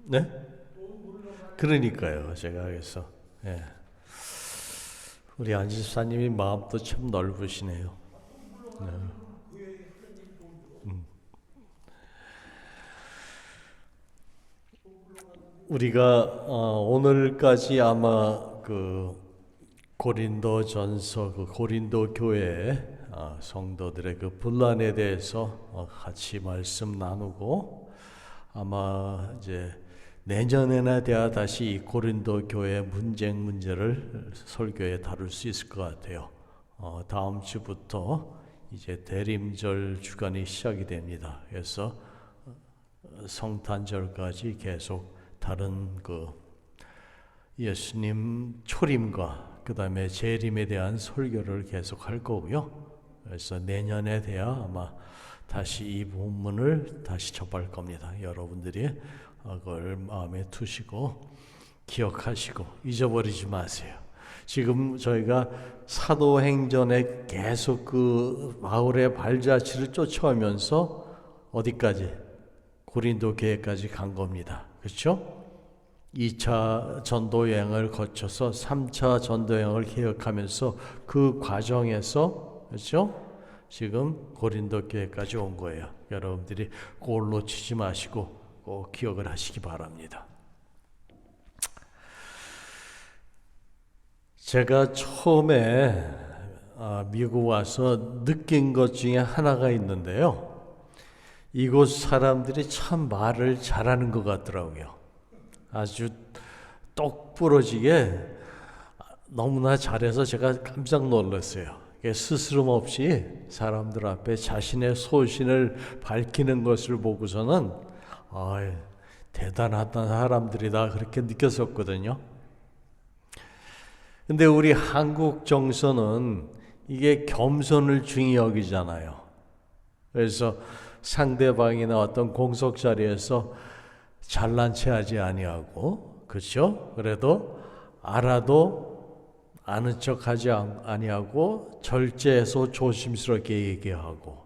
네? 그러니까요. 제가 그래서 예. 우리 안 집사님이 마음도 참 넓으시네요. 네. 우리가 오늘까지 아마 그 고린도전서 그 고린도 교회 성도들의 그 분란에 대해서 같이 말씀 나누고 아마 이제 내년에나 돼야 다시 이 고린도 교회 문제를 설교에 다룰 수 있을 것 같아요. 다음 주부터 이제 대림절 주간이 시작이 됩니다. 그래서 성탄절까지 계속 다른 그 예수님 초림과 그 다음에 재림에 대한 설교를 계속 할 거고요. 그래서 내년에 돼야 아마 다시 이 본문을 다시 접할 겁니다. 여러분들이 그걸 마음에 두시고 기억하시고 잊어버리지 마세요. 지금 저희가 사도행전에 계속 그 바울의 발자취를 쫓아오면서 어디까지? 고린도 교회까지 간 겁니다. 그렇죠? 2차 전도 여행을 거쳐서 3차 전도 여행을 계획하면서 그 과정에서 그렇죠? 지금 고린도 교회까지 온 거예요. 여러분들이 그걸 놓치지 마시고 꼭 기억을 하시기 바랍니다. 제가 처음에 미국 와서 느낀 것 중에 하나가 있는데요. 이곳 사람들이 참 말을 잘하는 것 같더라고요. 아주 똑부러지게 너무나 잘해서 제가 깜짝 놀랐어요. 스스럼 없이 사람들 앞에 자신의 소신을 밝히는 것을 보고서는 대단하다 사람들이다 그렇게 느꼈었거든요. 근데 우리 한국 정서는 이게 겸손을 중히 여기잖아요. 그래서 상대방이나 어떤 공석 자리에서 잘난 체 하지 아니하고, 그렇죠? 그래도 알아도 아는 척 하지 아니하고 절제해서 조심스럽게 얘기하고,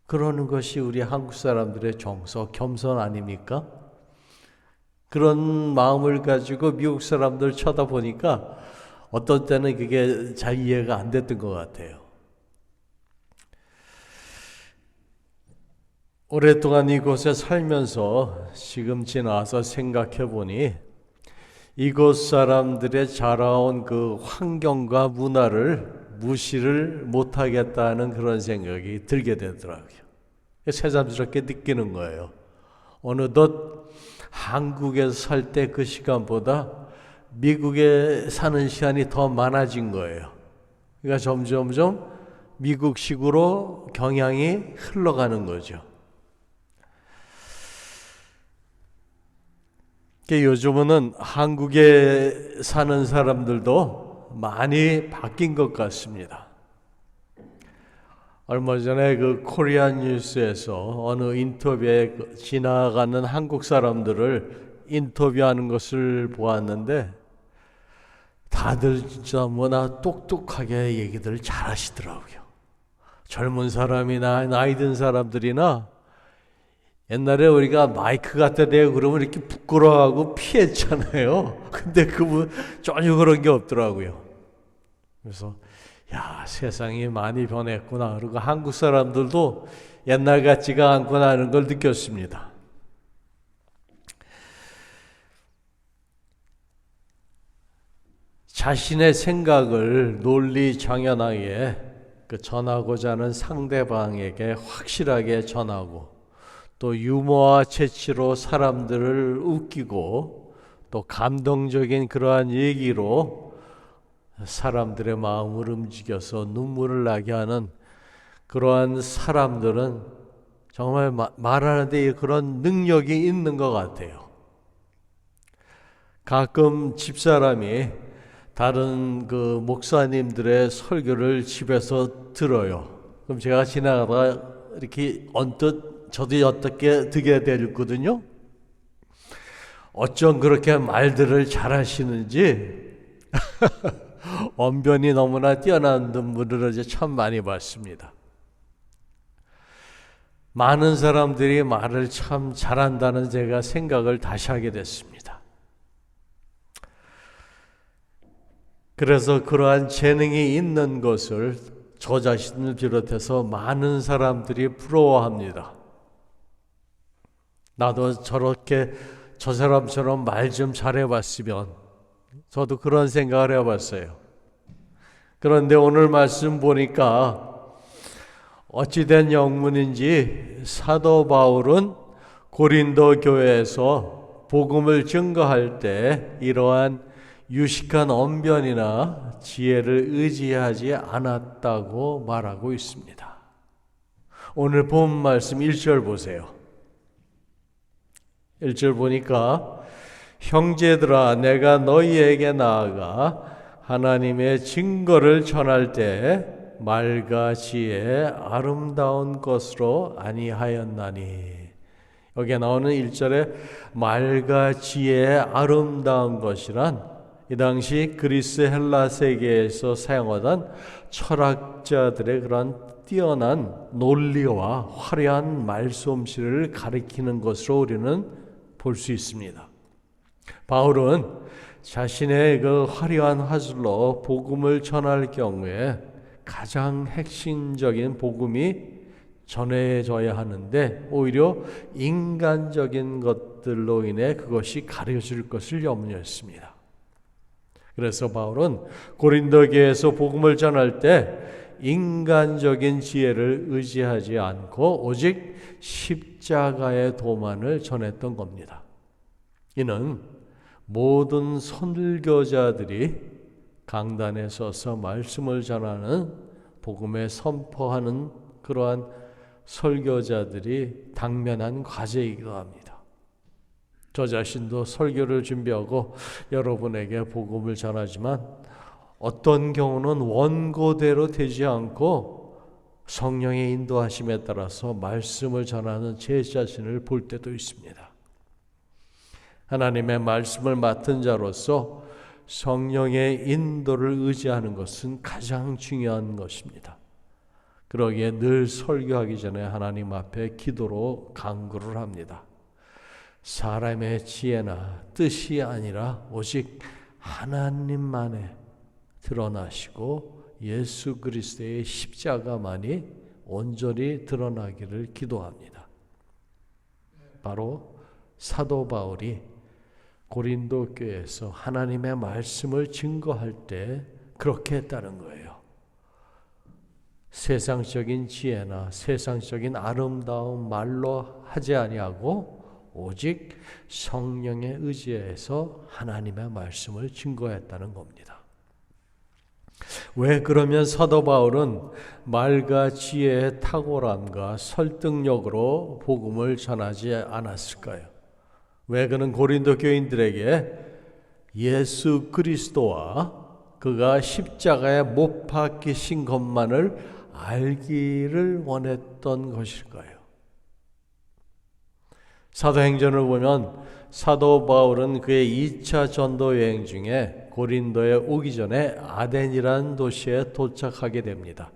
그러는 것이 우리 한국 사람들의 정서, 겸손 아닙니까? 그런 마음을 가지고 미국 사람들 쳐다보니까 어떤 때는 그게 잘 이해가 안 됐던 것 같아요. 오랫동안 이곳에 살면서 지금 지나서 생각해 보니 이곳 사람들의 자라온 그 환경과 문화를 무시를 못하겠다는 그런 생각이 들게 되더라고요. 새삼스럽게 느끼는 거예요. 어느덧 한국에서 살 때 그 시간보다 미국에 사는 시간이 더 많아진 거예요. 그러니까 점점점 미국식으로 경향이 흘러가는 거죠. 요즘은 한국에 사는 사람들도 많이 바뀐 것 같습니다. 얼마 전에 그 코리안 뉴스에서 어느 인터뷰에 지나가는 한국 사람들을 인터뷰하는 것을 보았는데 다들 진짜 뭐나 똑똑하게 얘기들 잘 하시더라고요. 젊은 사람이나 나이 든 사람들이나 옛날에 우리가 마이크 갖다 대고 그러면 이렇게 부끄러워하고 피했잖아요. 근데 그분 전혀 그런 게 없더라고요. 그래서 야, 세상이 많이 변했구나. 그리고 한국 사람들도 옛날 같지가 않구나 하는 걸 느꼈습니다. 자신의 생각을 논리 정연하게 전하고자 하는 상대방에게 확실하게 전하고 또 유머와 재치로 사람들을 웃기고 또 감동적인 그러한 얘기로 사람들의 마음을 움직여서 눈물을 나게 하는 그러한 사람들은 정말 말하는데 그런 능력이 있는 것 같아요. 가끔 집사람이 다른 그 목사님들의 설교를 집에서 들어요. 그럼 제가 지나가다가 이렇게 언뜻 저도 어떻게 듣게 되거든요. 어쩜 그렇게 말들을 잘하시는지 언변이 너무나 뛰어난 분들을 참 많이 봤습니다. 많은 사람들이 말을 참 잘한다는 제가 생각을 다시 하게 됐습니다. 그래서 그러한 재능이 있는 것을 저 자신을 비롯해서 많은 사람들이 부러워합니다. 나도 저렇게 저 사람처럼 말 좀 잘해봤으면, 저도 그런 생각을 해봤어요. 그런데 오늘 말씀 보니까 어찌된 영문인지 사도 바울은 고린도 교회에서 복음을 증거할 때 이러한 유식한 언변이나 지혜를 의지하지 않았다고 말하고 있습니다. 오늘 본 말씀 1절 보세요. 1절 보니까 형제들아 내가 너희에게 나아가 하나님의 증거를 전할 때 말과 지혜 아름다운 것으로 아니하였나니. 여기에 나오는 1절에 말과 지혜의 아름다운 것이란 이 당시 그리스 헬라 세계에서 사용하던 철학자들의 그런 뛰어난 논리와 화려한 말솜씨를 가리키는 것으로 우리는 볼 수 있습니다. 바울은 자신의 그 화려한 화술로 복음을 전할 경우에 가장 핵심적인 복음이 전해져야 하는데 오히려 인간적인 것들로 인해 그것이 가려질 것을 염려했습니다. 그래서 바울은 고린도 교회에서 복음을 전할 때 인간적인 지혜를 의지하지 않고 오직 십자가의 도만을 전했던 겁니다. 이는 모든 선교자들이 강단에 서서 말씀을 전하는 복음에 선포하는 그러한 설교자들이 당면한 과제이기도 합니다. 저 자신도 설교를 준비하고 여러분에게 복음을 전하지만 어떤 경우는 원고대로 되지 않고 성령의 인도하심에 따라서 말씀을 전하는 제 자신을 볼 때도 있습니다. 하나님의 말씀을 맡은 자로서 성령의 인도를 의지하는 것은 가장 중요한 것입니다. 그러기에 늘 설교하기 전에 하나님 앞에 기도로 간구를 합니다. 사람의 지혜나 뜻이 아니라 오직 하나님만에 드러나시고 예수 그리스도의 십자가만이 온전히 드러나기를 기도합니다. 바로 사도 바울이 고린도 교회에서 하나님의 말씀을 증거할 때 그렇게 했다는 거예요. 세상적인 지혜나 세상적인 아름다운 말로 하지 아니하고 오직 성령의 의지에서 하나님의 말씀을 증거했다는 겁니다. 왜 그러면 사도 바울은 말과 지혜의 탁월함과 설득력으로 복음을 전하지 않았을까요? 왜 그는 고린도 교인들에게 예수 그리스도와 그가 십자가에 못 박히신 것만을 알기를 원했던 것일까요? 사도행전을 보면 사도 바울은 그의 2차 전도 여행 중에 고린도에 오기 전에 아덴이라는 도시에 도착하게 됩니다.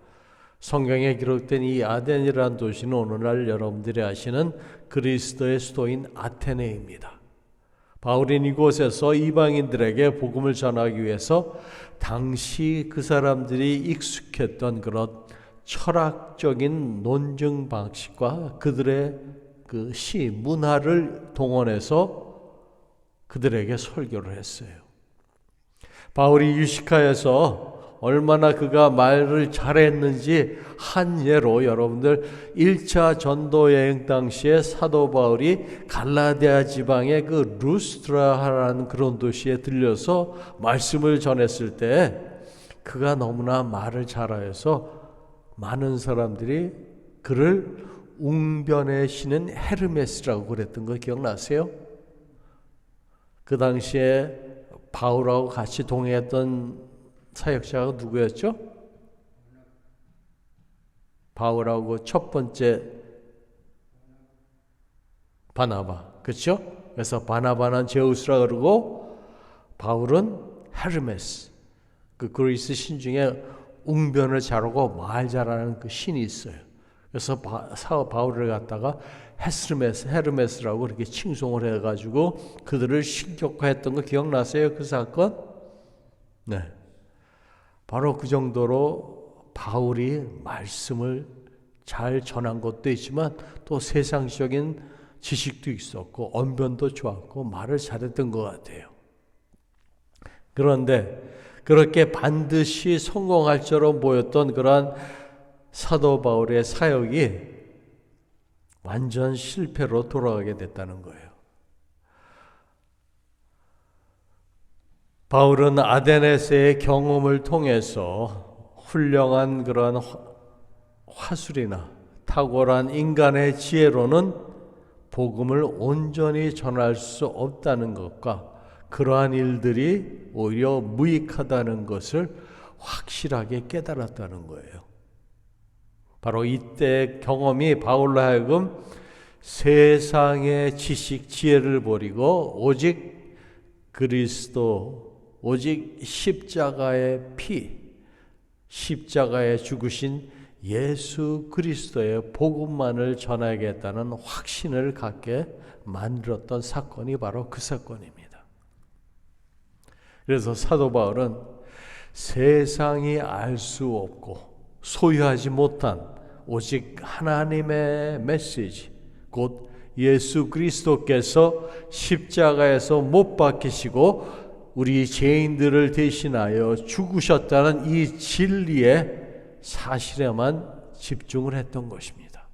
성경에 기록된 이 아덴이라는 도시는 오늘날 여러분들이 아시는 그리스도의 수도인 아테네입니다. 바울은 이곳에서 이방인들에게 복음을 전하기 위해서 당시 그 사람들이 익숙했던 그런 철학적인 논증 방식과 그들의 그 시, 문화를 동원해서 그들에게 설교를 했어요. 바울이 유시카에서 얼마나 그가 말을 잘했는지 한 예로 여러분들 1차 전도 여행 당시에 사도 바울이 갈라디아 지방의 그 루스트라라는 그런 도시에 들려서 말씀을 전했을 때 그가 너무나 말을 잘하여서 많은 사람들이 그를 웅변의 신은 헤르메스라고 그랬던 거 기억나세요? 그 당시에 바울하고 같이 동행했던 사역자가 누구였죠? 바울하고 첫 번째 바나바, 그렇죠? 그래서 바나바는 제우스라 그러고 바울은 헤르메스, 그 그리스 신 중에 웅변을 잘하고 말 잘하는 그 신이 있어요. 그래서 바울을 갖다가 헤르메스라고 그렇게 칭송을 해가지고 그들을 신격화했던 거 기억나세요? 그 사건? 네. 바로 그 정도로 바울이 말씀을 잘 전한 것도 있지만 또 세상적인 지식도 있었고 언변도 좋았고 말을 잘했던 것 같아요. 그런데 그렇게 반드시 성공할 처럼 보였던 그러한 사도 바울의 사역이 완전 실패로 돌아가게 됐다는 거예요. 바울은 아데네스의 경험을 통해서 훌륭한 그런 화술이나 탁월한 인간의 지혜로는 복음을 온전히 전할 수 없다는 것과 그러한 일들이 오히려 무익하다는 것을 확실하게 깨달았다는 거예요. 바로 이때 경험이 바울로 하여금 세상의 지식, 지혜를 버리고 오직 그리스도, 오직 십자가의 피, 십자가에 죽으신 예수 그리스도의 복음만을 전하겠다는 확신을 갖게 만들었던 사건이 바로 그 사건입니다. 그래서 사도 바울은 세상이 알 수 없고 소유하지 못한 오직 하나님의 메시지, 곧 예수 그리스도께서 십자가에서 못 박히시고 우리 죄인들을 대신하여 죽으셨다는 이 진리의 사실에만 집중을 했던 것입니다.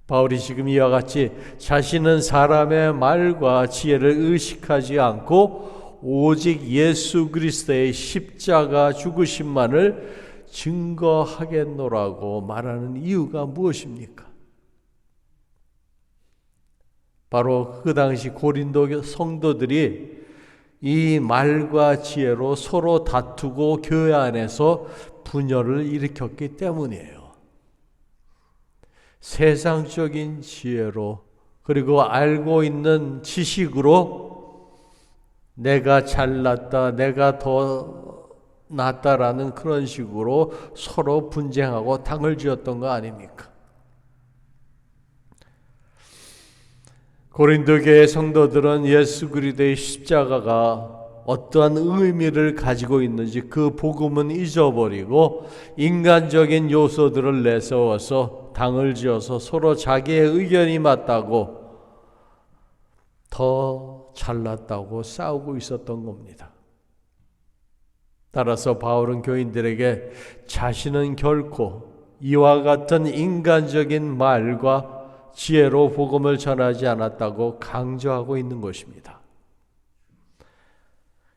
바울이 지금 이와 같이 자신은 사람의 말과 지혜를 의식하지 않고 오직 예수 그리스도의 십자가 죽으심만을 증거하겠노라고 말하는 이유가 무엇입니까? 바로 그 당시 고린도 성도들이 이 말과 지혜로 서로 다투고 교회 안에서 분열을 일으켰기 때문이에요. 세상적인 지혜로 그리고 알고 있는 지식으로 내가 잘났다, 내가 더 낫다라는 그런 식으로 서로 분쟁하고 당을 지었던 거 아닙니까? 고린도 교회 성도들은 예수 그리스도의 십자가가 어떠한 의미를 가지고 있는지 그 복음은 잊어버리고 인간적인 요소들을 내세워서 당을 지어서 서로 자기의 의견이 맞다고 더 잘났다고 싸우고 있었던 겁니다. 따라서 바울은 교인들에게 자신은 결코 이와 같은 인간적인 말과 지혜로 복음을 전하지 않았다고 강조하고 있는 것입니다.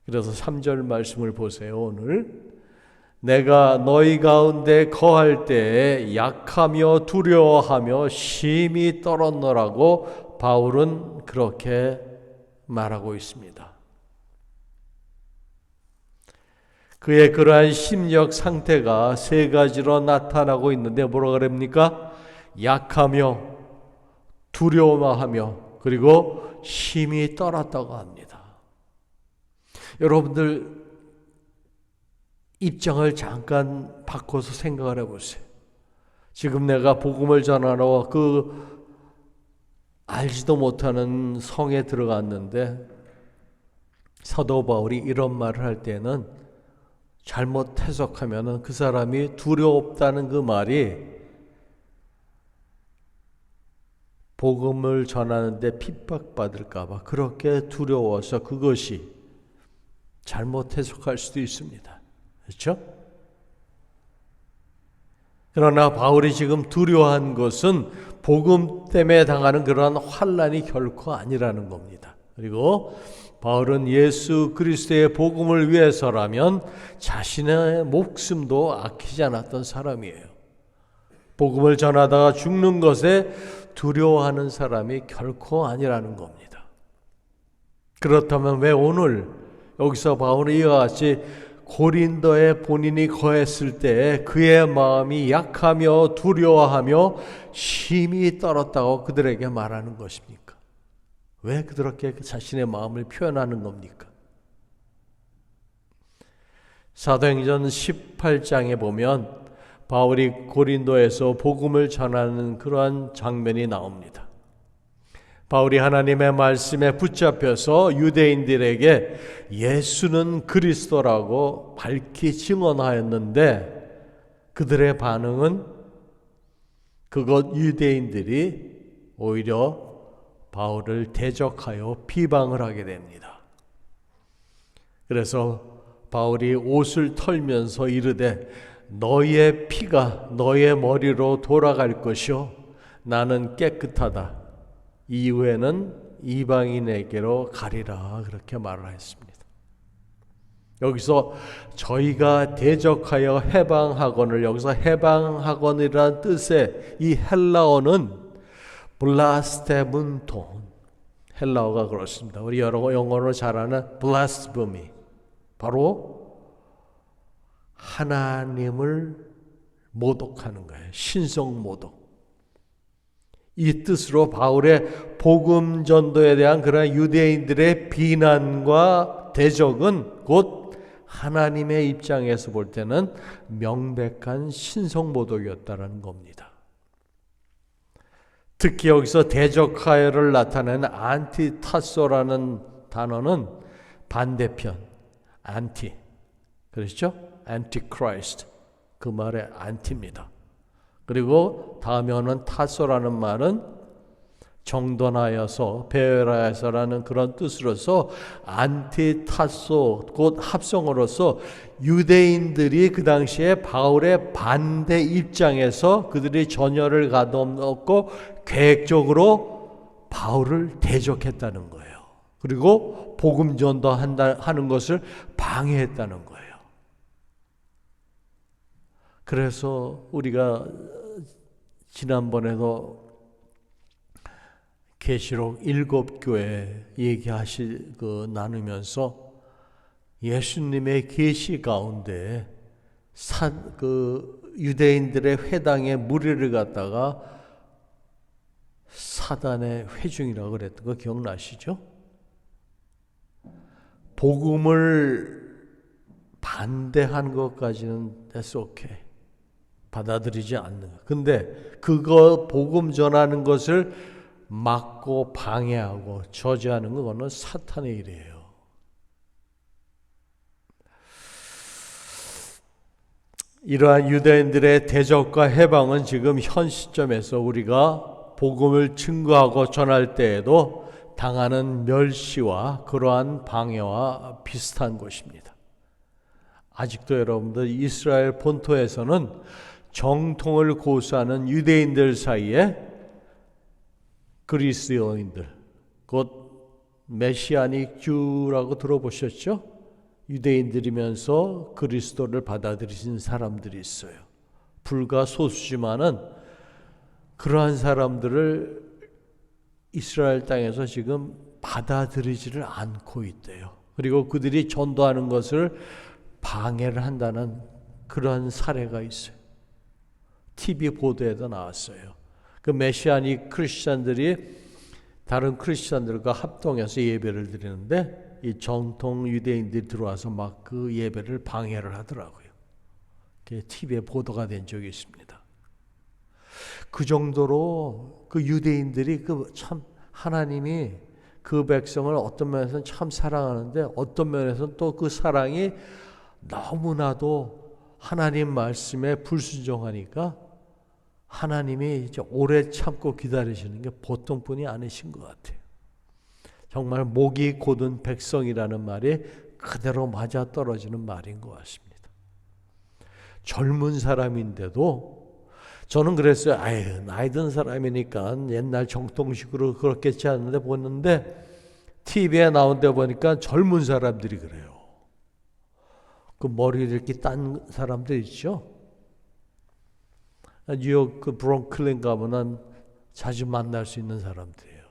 그래서 3절 말씀을 보세요. 오늘 내가 너희 가운데 거할 때에 약하며 두려워하며 심히 떨었노라고 바울은 그렇게 말하고 있습니다. 그의 그러한 심력 상태가 세 가지로 나타나고 있는데 뭐라 그럽니까? 약하며 두려워하며 그리고 심히 떨었다고 합니다. 여러분들 입장을 잠깐 바꿔서 생각을 해보세요. 지금 내가 복음을 전하러 그 알지도 못하는 성에 들어갔는데 사도 바울이 이런 말을 할 때는 잘못 해석하면 그 사람이 두렵다는 그 말이 복음을 전하는데 핍박받을까 봐 그렇게 두려워서 그것이 잘못 해석할 수도 있습니다. 그렇죠? 그러나 바울이 지금 두려워한 것은 복음 때문에 당하는 그러한 환난이 결코 아니라는 겁니다. 그리고 바울은 예수 그리스도의 복음을 위해서라면 자신의 목숨도 아끼지 않았던 사람이에요. 복음을 전하다가 죽는 것에 두려워하는 사람이 결코 아니라는 겁니다. 그렇다면 왜 오늘 여기서 바울은 이와 같이 고린도에 본인이 거했을 때 그의 마음이 약하며 두려워하며 심히 떨었다고 그들에게 말하는 것입니까? 왜 그렇게 자신의 마음을 표현하는 겁니까? 사도행전 18장에 보면 바울이 고린도에서 복음을 전하는 그러한 장면이 나옵니다. 바울이 하나님의 말씀에 붙잡혀서 유대인들에게 예수는 그리스도라고 밝히 증언하였는데 그들의 반응은 그것 유대인들이 오히려 바울을 대적하여 비방을 하게 됩니다. 그래서 바울이 옷을 털면서 이르되 너희의 피가 너희의 머리로 돌아갈 것이요 나는 깨끗하다. 이후에는 이방인에게로 가리라 그렇게 말을 했습니다. 여기서 저희가 대적하여 해방하거늘 여기서 해방하거니라는 뜻의 이 헬라어는 블라스테문톤 헬라어가 그렇습니다. 우리 영어로 잘 아는 blasphemy 바로 하나님을 모독하는 거예요. 신성 모독. 이 뜻으로 바울의 복음 전도에 대한 그런 유대인들의 비난과 대적은 곧 하나님의 입장에서 볼 때는 명백한 신성 모독이었다는 겁니다. 특히 여기서 대적하여를 나타내는 안티타소라는 단어는 반대편, 안티, 그렇죠? 안티크라이스트, 그 말의 안티입니다. 그리고 다음에 오는 타소라는 말은 정돈하여서 배열하여서라는 그런 뜻으로서 안티타소 곧 합성어로서 유대인들이 그 당시에 바울의 반대 입장에서 그들이 전열을 가둬놓고 계획적으로 바울을 대적했다는 거예요. 그리고 복음 전도하는 것을 방해했다는 거예요. 그래서 우리가 지난번에도 계시록 7교회 나누면서 예수님의 계시 가운데 유대인들의 회당의 무리를 갖다가 사단의 회중이라고 그랬던 거 기억나시죠? 복음을 반대한 것까지는 that's okay. 받아들이지 않는 것. 근데 그거 복음 전하는 것을 막고 방해하고 저지하는 그거는 사탄의 일이에요. 이러한 유대인들의 대적과 해방은 지금 현 시점에서 우리가 복음을 증거하고 전할 때에도 당하는 멸시와 그러한 방해와 비슷한 것입니다. 아직도 여러분들 이스라엘 본토에서는 정통을 고수하는 유대인들 사이에 그리스도인들, 곧 메시아닉 주라고 들어보셨죠? 유대인들이면서 그리스도를 받아들이신 사람들이 있어요. 불과 소수지만은 그러한 사람들을 이스라엘 땅에서 지금 받아들이지를 않고 있대요. 그리고 그들이 전도하는 것을 방해를 한다는 그런 사례가 있어요. TV 보도에도 나왔어요. 그 메시아닉 크리스찬들이 다른 크리스찬들과 합동해서 예배를 드리는데 이 정통 유대인들이 들어와서 막 그 예배를 방해를 하더라고요. 그게 TV에 보도가 된 적이 있습니다. 그 정도로 그 유대인들이 참 하나님이 그 백성을 어떤 면에서는 참 사랑하는데 어떤 면에서는 또 그 사랑이 너무나도 하나님 말씀에 불순종하니까 하나님이 이제 오래 참고 기다리시는 게 보통 분이 아니신 것 같아요. 정말 목이 곧은 백성이라는 말이 그대로 맞아 떨어지는 말인 것 같습니다. 젊은 사람인데도 저는 그랬어요. 아유, 나이 든 사람이니까 옛날 정통식으로 그렇겠지 않는데 보는데 TV에 나온 데 보니까 젊은 사람들이 그래요. 그 머리를 이렇게 딴 사람들 있죠. 뉴욕 그 브루클린 가면은 자주 만날 수 있는 사람들이에요.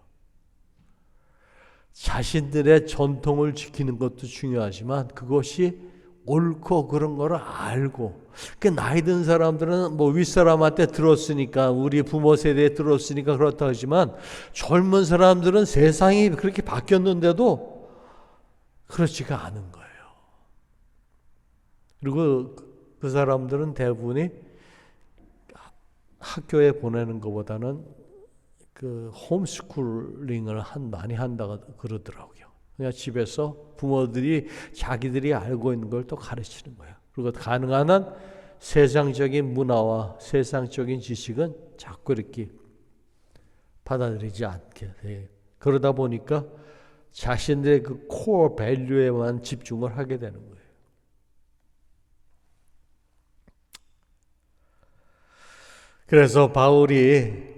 자신들의 전통을 지키는 것도 중요하지만 그것이 옳고 그런 거를 알고 그 나이 든 사람들은 뭐 윗사람한테 들었으니까 우리 부모 세대에 들었으니까 그렇다 하지만 젊은 사람들은 세상이 그렇게 바뀌었는데도 그렇지가 않은 거예요. 그리고 그 사람들은 대부분이 학교에 보내는 것보다는 그 홈스쿨링을 많이 한다고 그러더라고요. 그냥 집에서 부모들이 자기들이 알고 있는 걸 또 가르치는 거예요. 그리고 가능한 한 세상적인 문화와 세상적인 지식은 자꾸 이렇게 받아들이지 않게 돼요. 그러다 보니까 자신들의 그 코어 밸류에만 집중을 하게 되는 거예요. 그래서 바울이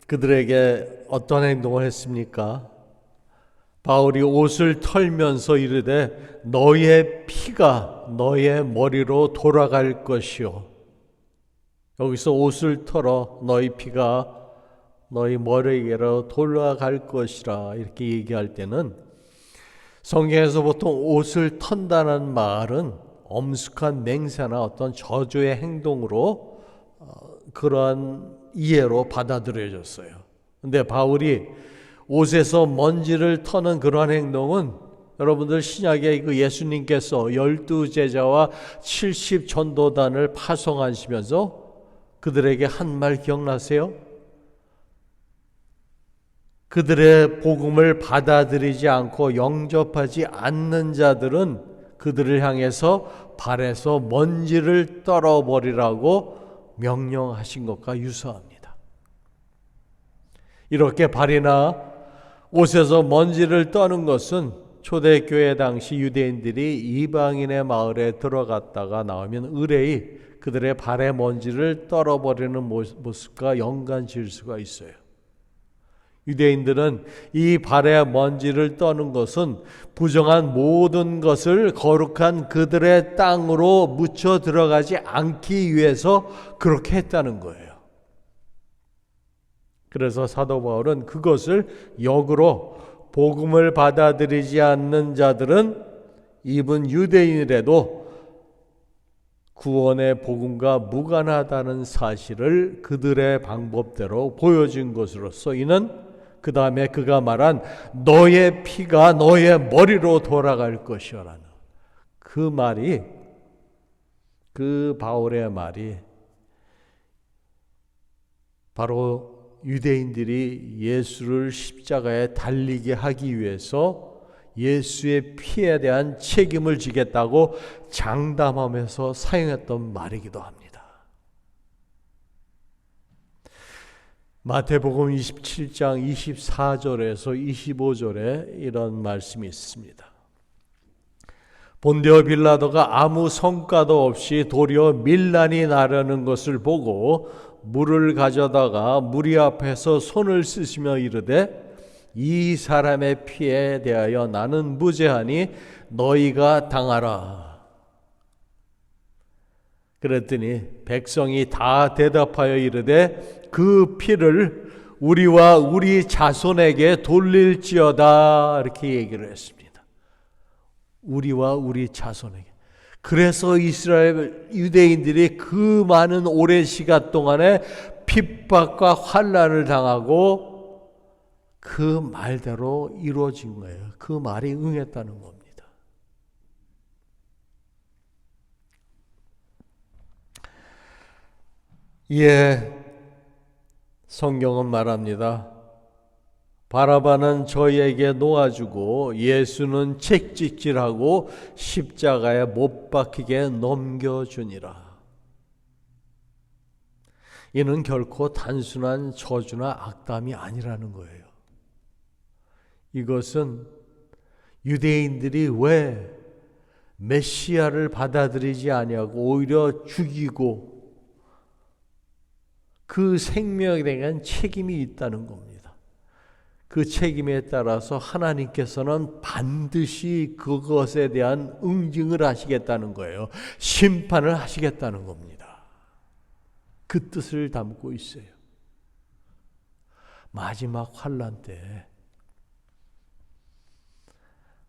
그들에게 어떤 행동을 했습니까? 바울이 옷을 털면서 이르되 너의 피가 너의 머리로 돌아갈 것이요. 여기서 옷을 털어 너희 피가 너희 머리로 돌아갈 것이라 이렇게 얘기할 때는 성경에서 보통 옷을 턴다는 말은 엄숙한 맹세나 어떤 저주의 행동으로 그러한 이해로 받아들여졌어요. 근데 바울이 옷에서 먼지를 터는 그러한 행동은 여러분들 신약에 그 예수님께서 12제자와 70전도단을 파송하시면서 그들에게 한 말 기억나세요? 그들의 복음을 받아들이지 않고 영접하지 않는 자들은 그들을 향해서 발에서 먼지를 떨어버리라고 명령하신 것과 유사합니다. 이렇게 발이나 옷에서 먼지를 떠는 것은 초대교회 당시 유대인들이 이방인의 마을에 들어갔다가 나오면 의뢰이 그들의 발의 먼지를 떨어버리는 모습과 연관 지을 수가 있어요. 유대인들은 이 발의 먼지를 떠는 것은 부정한 모든 것을 거룩한 그들의 땅으로 묻혀 들어가지 않기 위해서 그렇게 했다는 거예요. 그래서 사도 바울은 그것을 역으로 복음을 받아들이지 않는 자들은 이분 유대인이라도 구원의 복음과 무관하다는 사실을 그들의 방법대로 보여준 것으로서 이는 그 다음에 그가 말한 너의 피가 너의 머리로 돌아갈 것이라는 그 말이, 그 바울의 말이 바로 유대인들이 예수를 십자가에 달리게 하기 위해서 예수의 피에 대한 책임을 지겠다고 장담하면서 사용했던 말이기도 합니다. 마태복음 27장 24절에서 25절에 이런 말씀이 있습니다. 본디오 빌라도가 아무 성과도 없이 도리어 밀란이 나려는 것을 보고 물을 가져다가 무리 앞에서 손을 쓰시며 이르되 이 사람의 피에 대하여 나는 무죄하니 너희가 당하라. 그랬더니 백성이 다 대답하여 이르되 그 피를 우리와 우리 자손에게 돌릴지어다 이렇게 얘기를 했습니다. 우리와 우리 자손에게. 그래서 이스라엘 유대인들이 그 많은 오랜 시간 동안에 핍박과 환난을 당하고 그 말대로 이루어진 거예요. 그 말이 응했다는 겁니다. 예, 성경은 말합니다. 바라바는 저희에게 놓아주고 예수는 책찍질하고 십자가에 못 박히게 넘겨주니라. 이는 결코 단순한 저주나 악담이 아니라는 거예요. 이것은 유대인들이 왜 메시아를 받아들이지 아니하고 오히려 죽이고 그 생명에 대한 책임이 있다는 겁니다. 그 책임에 따라서 하나님께서는 반드시 그것에 대한 응징을 하시겠다는 거예요. 심판을 하시겠다는 겁니다. 그 뜻을 담고 있어요. 마지막 환난 때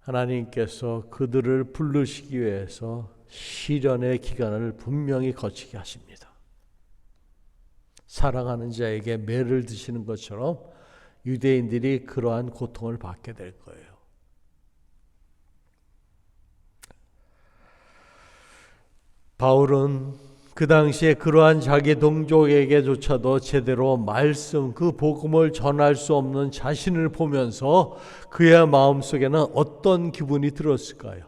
하나님께서 그들을 부르시기 위해서 시련의 기간을 분명히 거치게 하십니다. 사랑하는 자에게 매를 드시는 것처럼 유대인들이 그러한 고통을 받게 될 거예요. 바울은 그 당시에 그러한 자기 동족에게조차도 제대로 말씀, 그 복음을 전할 수 없는 자신을 보면서 그의 마음속에는 어떤 기분이 들었을까요?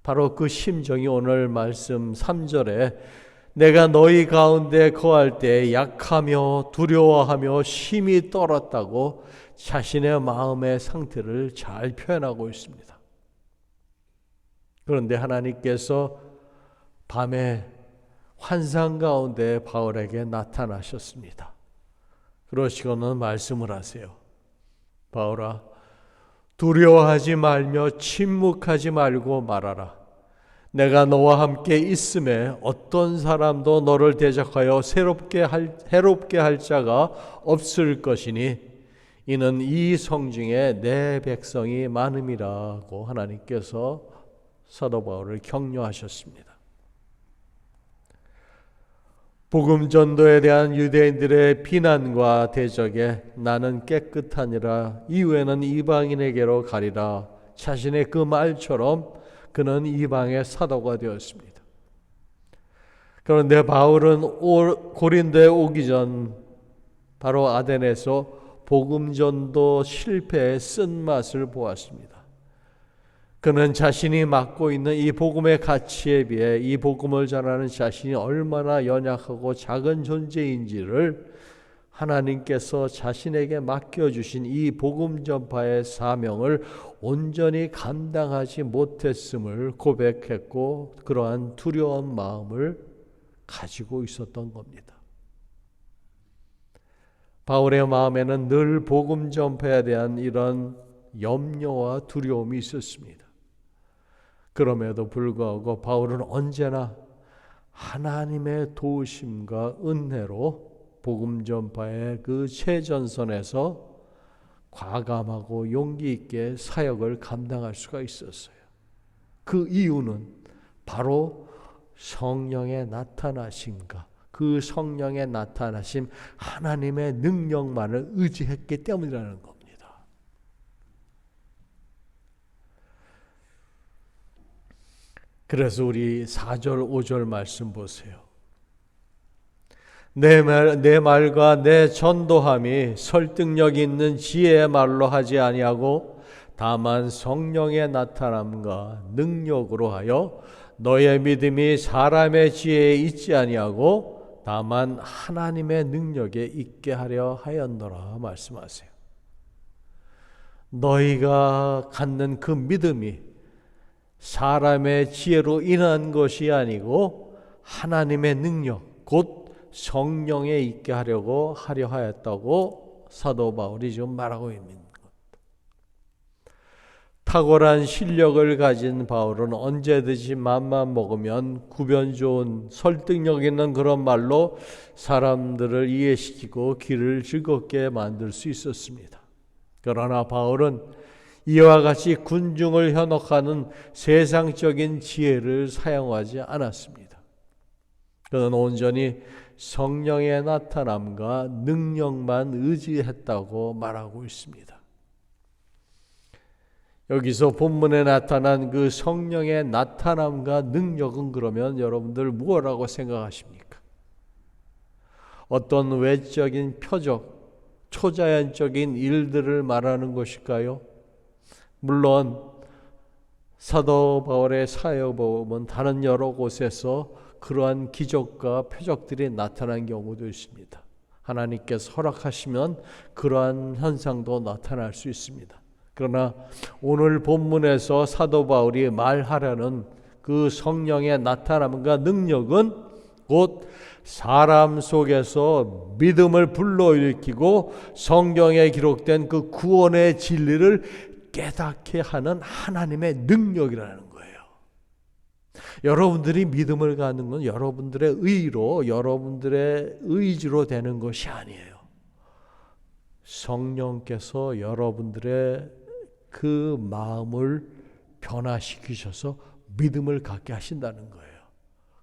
바로 그 심정이 오늘 말씀 3절에 내가 너희 가운데 거할 때 약하며 두려워하며 심히 떨었다고 자신의 마음의 상태를 잘 표현하고 있습니다. 그런데 하나님께서 밤에 환상 가운데 바울에게 나타나셨습니다. 그러시고는 말씀을 하세요. 바울아, 두려워하지 말며 침묵하지 말고 말하라. 내가 너와 함께 있음에 어떤 사람도 너를 대적하여 해롭게 할 자가 없을 것이니 이는 이 성중에 내 백성이 많음이라고 하나님께서 사도 바울을 격려하셨습니다. 복음 전도에 대한 유대인들의 비난과 대적에 나는 깨끗하니라 이후에는 이방인에게로 가리라 자신의 그 말처럼 그는 이방의 사도가 되었습니다. 그런데 바울은 고린도에 오기 전 바로 아덴에서 복음 전도 실패의 쓴맛을 보았습니다. 그는 자신이 맡고 있는 이 복음의 가치에 비해 이 복음을 전하는 자신이 얼마나 연약하고 작은 존재인지를 하나님께서 자신에게 맡겨주신 이 복음 전파의 사명을 온전히 감당하지 못했음을 고백했고 그러한 두려운 마음을 가지고 있었던 겁니다. 바울의 마음에는 늘 복음 전파에 대한 이런 염려와 두려움이 있었습니다. 그럼에도 불구하고 바울은 언제나 하나님의 도우심과 은혜로 복음 전파의 그 최전선에서 과감하고 용기 있게 사역을 감당할 수가 있었어요. 그 이유는 바로 성령의 나타나심과 그 성령의 나타나심 하나님의 능력만을 의지했기 때문이라는 겁니다. 그래서 우리 4절 5절 말씀 보세요. 내 말과 내 전도함이 설득력 있는 지혜의 말로 하지 아니하고 다만 성령의 나타남과 능력으로 하여 너의 믿음이 사람의 지혜에 있지 아니하고 다만 하나님의 능력에 있게 하려 하였노라 말씀하세요. 너희가 갖는 그 믿음이 사람의 지혜로 인한 것이 아니고 하나님의 능력, 곧 성령에 있게 하려 하였다고 사도 바울이 지금 말하고 있는 것. 탁월한 실력을 가진 바울은 언제든지 맘만 먹으면 구변 좋은 설득력 있는 그런 말로 사람들을 이해시키고 길을 즐겁게 만들 수 있었습니다. 그러나 바울은 이와 같이 군중을 현혹하는 세상적인 지혜를 사용하지 않았습니다. 그는 온전히 성령의 나타남과 능력만 의지했다고 말하고 있습니다. 여기서 본문에 나타난 그 성령의 나타남과 능력은 그러면 여러분들 무엇이라고 생각하십니까? 어떤 외적인 표적, 초자연적인 일들을 말하는 것일까요? 물론 사도 바울의 사역을 보면 다른 여러 곳에서 그러한 기적과 표적들이 나타난 경우도 있습니다. 하나님께서 허락하시면 그러한 현상도 나타날 수 있습니다. 그러나 오늘 본문에서 사도 바울이 말하려는 그 성령의 나타남과 능력은 곧 사람 속에서 믿음을 불러일으키고 성경에 기록된 그 구원의 진리를 깨닫게 하는 하나님의 능력이라는 거예요. 여러분들이 믿음을 갖는 건 여러분들의 의로, 여러분들의 의지로 되는 것이 아니에요. 성령께서 여러분들의 그 마음을 변화시키셔서 믿음을 갖게 하신다는 거예요.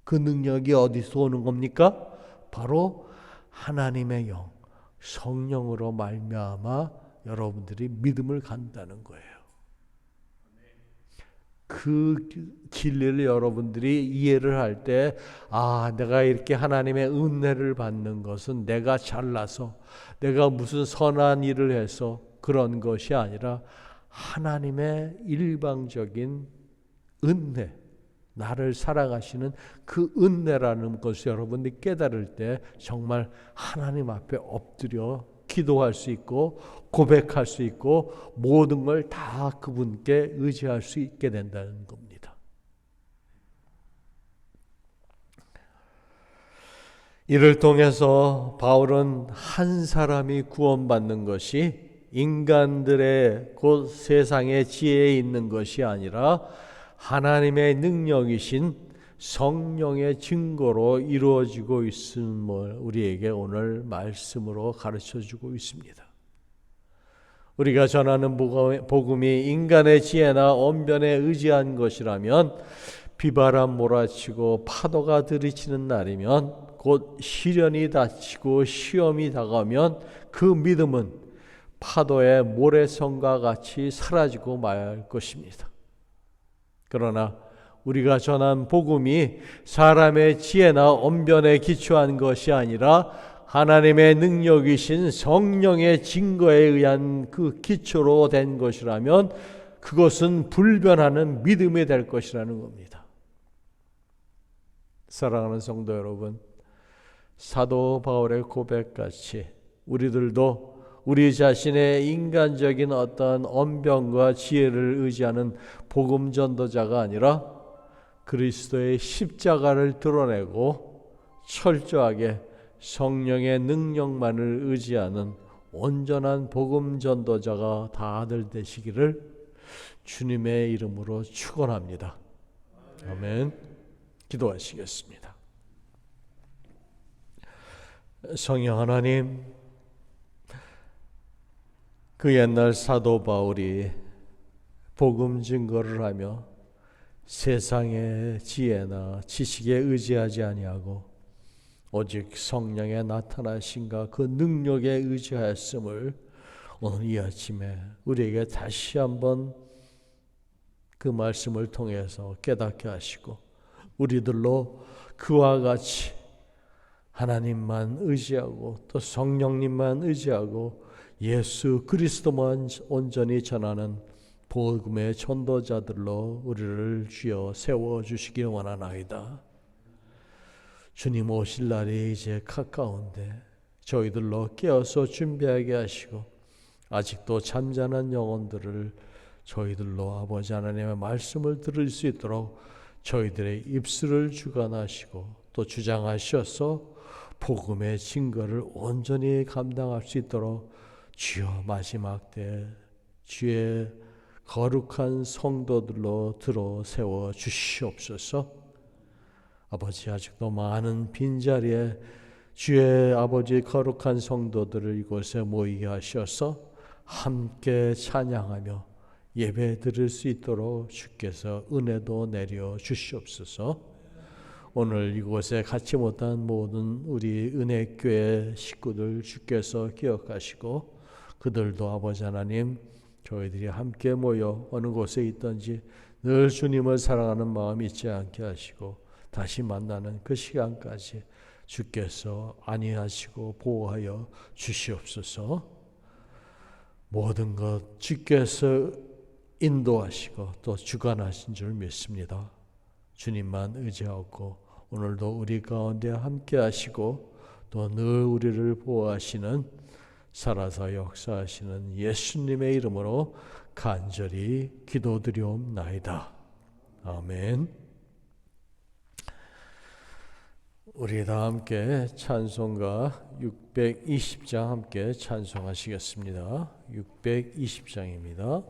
그 능력이 어디서 오는 겁니까? 바로 하나님의 영, 성령으로 말미암아 여러분들이 믿음을 갖는다는 거예요. 그 진리를 여러분들이 이해를 할 때, 내가 이렇게 하나님의 은혜를 받는 것은 내가 잘나서, 내가 무슨 선한 일을 해서 그런 것이 아니라 하나님의 일방적인 은혜, 나를 사랑하시는 그 은혜라는 것을 여러분들이 깨달을 때 정말 하나님 앞에 엎드려 기도할 수 있고 고백할 수 있고 모든 걸 다 그분께 의지할 수 있게 된다는 겁니다. 이를 통해서 바울은 한 사람이 구원받는 것이 인간들의 곧 세상의 지혜에 있는 것이 아니라 하나님의 능력이신 성령의 증거로 이루어지고 있음을 우리에게 오늘 말씀으로 가르쳐주고 있습니다. 우리가 전하는 복음이 인간의 지혜나 언변에 의지한 것이라면 비바람 몰아치고 파도가 들이치는 날이면 곧 시련이 닥치고 시험이 다가오면 그 믿음은 파도의 모래성과 같이 사라지고 말 것입니다. 그러나 우리가 전한 복음이 사람의 지혜나 언변에 기초한 것이 아니라 하나님의 능력이신 성령의 증거에 의한 그 기초로 된 것이라면 그것은 불변하는 믿음이 될 것이라는 겁니다. 사랑하는 성도 여러분, 사도 바울의 고백같이 우리들도 우리 자신의 인간적인 어떤 언변과 지혜를 의지하는 복음 전도자가 아니라 그리스도의 십자가를 드러내고 철저하게 성령의 능력만을 의지하는 온전한 복음 전도자가 다들 되시기를 주님의 이름으로 축원합니다. 아멘. 기도하시겠습니다. 성령 하나님, 그 옛날 사도 바울이 복음 증거를 하며 세상의 지혜나 지식에 의지하지 아니하고 오직 성령의 나타나심과 그 능력에 의지하였음을 오늘 이 아침에 우리에게 다시 한번 그 말씀을 통해서 깨닫게 하시고 우리들로 그와 같이 하나님만 의지하고 또 성령님만 의지하고 예수 그리스도만 온전히 전하는 복음의 전도자들로 우리를 주여 세워주시기 원하나이다. 주님 오실 날이 이제 가까운데 저희들로 깨어서 준비하게 하시고 아직도 잠잠한 영혼들을 저희들로 아버지 하나님의 말씀을 들을 수 있도록 저희들의 입술을 주관하시고 또 주장하셔서 복음의 증거를 온전히 감당할 수 있도록 주여 마지막 때 주의 거룩한 성도들로 들어 세워 주시옵소서. 아버지 아직도 많은 빈자리에 주의 아버지 거룩한 성도들을 이곳에 모이게 하셔서 함께 찬양하며 예배 드릴 수 있도록 주께서 은혜도 내려 주시옵소서. 오늘 이곳에 같이 못한 모든 우리 은혜교회 식구들 주께서 기억하시고 그들도 아버지 하나님 저희들이 함께 모여 어느 곳에 있든지 늘 주님을 사랑하는 마음 잊지 않게 하시고 다시 만나는 그 시간까지 주께서 안위하시고 보호하여 주시옵소서. 모든 것 주께서 인도하시고 또 주관하신 줄 믿습니다. 주님만 의지하고 오늘도 우리 가운데 함께 하시고 또 늘 우리를 보호하시는 살아서 역사하시는 예수님의 이름으로 간절히 기도드리옵나이다. 아멘. 우리 다 함께 찬송가 620장 함께 찬송하시겠습니다. 620장입니다.